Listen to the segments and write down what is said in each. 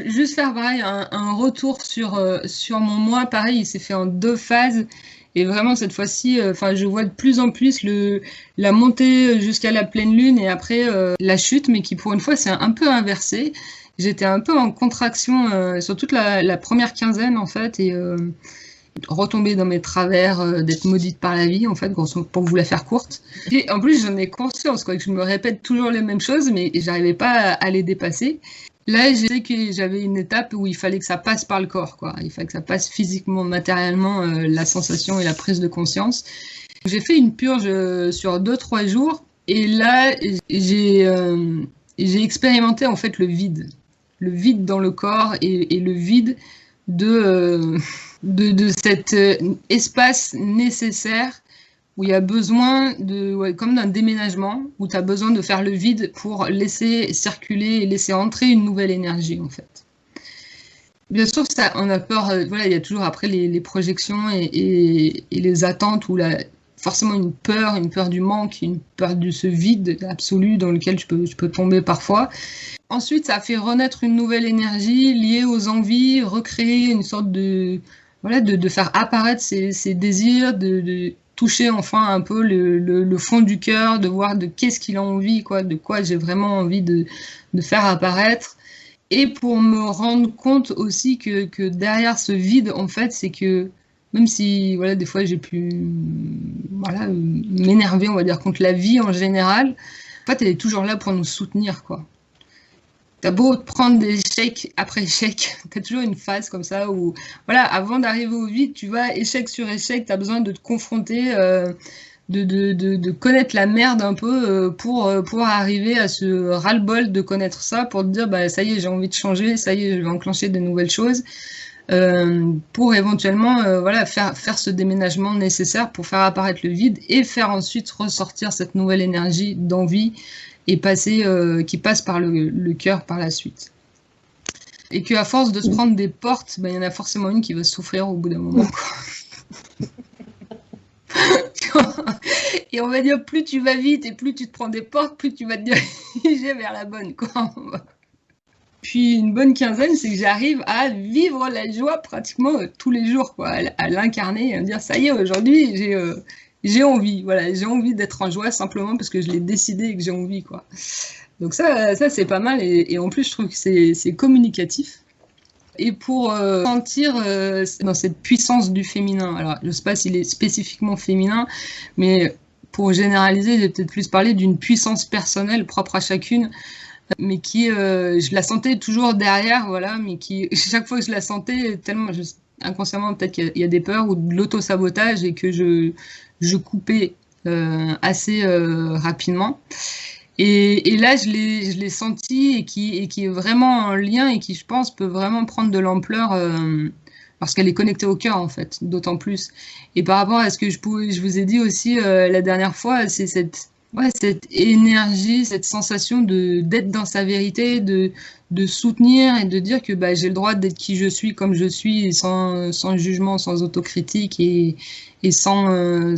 Juste faire pareil, un retour sur mon mois. Pareil, il s'est fait en 2 phases. Et vraiment, cette fois-ci, enfin, je vois de plus en plus la montée jusqu'à la pleine lune et après la chute, mais qui pour une fois, c'est un peu inversé. J'étais un peu en contraction sur toute la première quinzaine, en fait, et retomber dans mes travers d'être maudite par la vie, en fait, pour vous la faire courte. Et en plus, j'en ai conscience, quoi, que je me répète toujours les mêmes choses, mais j'arrivais pas à les dépasser. Là, je sais que j'avais une étape où il fallait que ça passe par le corps, quoi. Il fallait que ça passe physiquement, matériellement, la sensation et la prise de conscience. J'ai fait une purge sur 2-3 jours, et là, j'ai expérimenté en fait le vide dans le corps et le vide de cet espace nécessaire où il y a besoin comme d'un déménagement, où tu as besoin de faire le vide pour laisser circuler et laisser entrer une nouvelle énergie, en fait. Bien sûr, ça, on a peur, voilà, il y a toujours après les projections et les attentes, ou forcément une peur du manque, une peur de ce vide absolu dans lequel je peux tomber parfois. Ensuite, ça a fait renaître une nouvelle énergie liée aux envies, recréer une sorte de faire apparaître ces désirs, de toucher enfin un peu le fond du cœur, de voir de qu'est-ce qu'il a envie, quoi, de quoi j'ai vraiment envie de faire apparaître. Et pour me rendre compte aussi que derrière ce vide, en fait, c'est que même si, voilà, des fois j'ai pu, voilà, m'énerver, on va dire, contre la vie en général, en fait, elle est toujours là pour nous soutenir, quoi. T'as beau prendre des échecs après échec, t'as toujours une phase comme ça où, voilà, avant d'arriver au vide, tu vas échec sur échec, t'as besoin de te confronter, de connaître la merde un peu pour arriver à ce ras-le-bol de connaître ça, pour te dire, bah ça y est, j'ai envie de changer, ça y est, je vais enclencher de nouvelles choses, pour éventuellement, voilà, faire ce déménagement nécessaire pour faire apparaître le vide et faire ensuite ressortir cette nouvelle énergie d'envie et qui passe par le cœur par la suite. Et qu'à force de se prendre des portes, ben, y en a forcément une qui va souffrir au bout d'un moment, quoi. Et on va dire, plus tu vas vite et plus tu te prends des portes, plus tu vas te diriger vers la bonne, quoi. Puis une bonne quinzaine, c'est que j'arrive à vivre la joie pratiquement tous les jours, quoi, à l'incarner, à me dire, ça y est, aujourd'hui, j'ai envie, voilà, j'ai envie d'être en joie simplement parce que je l'ai décidé et que j'ai envie, quoi. Donc ça c'est pas mal, et en plus je trouve que c'est communicatif. Et pour sentir dans cette puissance du féminin, alors je sais pas s'il est spécifiquement féminin, mais pour généraliser, j'ai peut-être plus parlé d'une puissance personnelle propre à chacune, mais qui, je la sentais toujours derrière, voilà, mais qui, chaque fois que je la sentais, tellement, inconsciemment, peut-être qu'il y a des peurs ou de l'auto-sabotage, et que je coupais assez rapidement. Et là, je l'ai senti, et qui est vraiment un lien, et qui, je pense, peut vraiment prendre de l'ampleur parce qu'elle est connectée au cœur, en fait, d'autant plus. Et par rapport à ce que je vous ai dit aussi la dernière fois, c'est cette énergie, cette sensation d'être dans sa vérité, de soutenir et de dire que bah, j'ai le droit d'être qui je suis, comme je suis, sans jugement, sans autocritique, et sans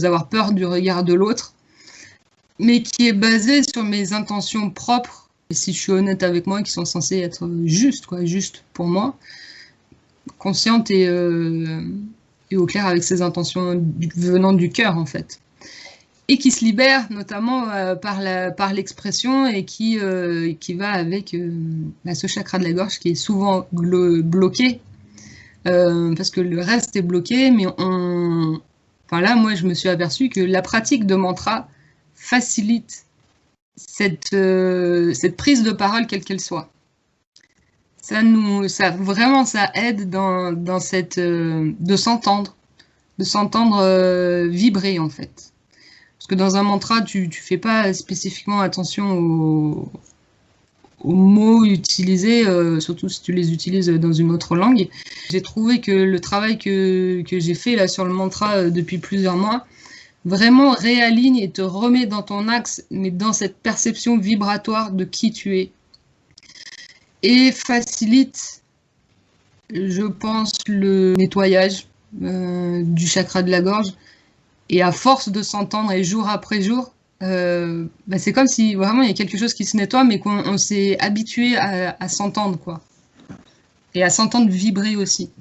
avoir peur du regard de l'autre, mais qui est basé sur mes intentions propres, et si je suis honnête avec moi, qui sont censées être justes, quoi, justes pour moi, consciente et au clair avec ses intentions venant du cœur, en fait. Et qui se libère notamment par l'expression, et qui va avec ce chakra de la gorge qui est souvent bloqué, parce que le reste est bloqué, mais enfin là, moi, je me suis aperçue que la pratique de mantra facilite cette prise de parole, quelle qu'elle soit. Ça vraiment, ça aide dans cette de s'entendre vibrer, en fait. Parce que dans un mantra, tu fais pas spécifiquement attention aux mots utilisés, surtout si tu les utilises dans une autre langue. J'ai trouvé que le travail que j'ai fait là sur le mantra depuis plusieurs mois vraiment réaligne et te remet dans ton axe, mais dans cette perception vibratoire de qui tu es. Et facilite, je pense, le nettoyage du chakra de la gorge. Et à force de s'entendre, et jour après jour, c'est comme si vraiment il y a quelque chose qui se nettoie, mais qu'on s'est habitué à s'entendre, quoi. Et à s'entendre vibrer aussi.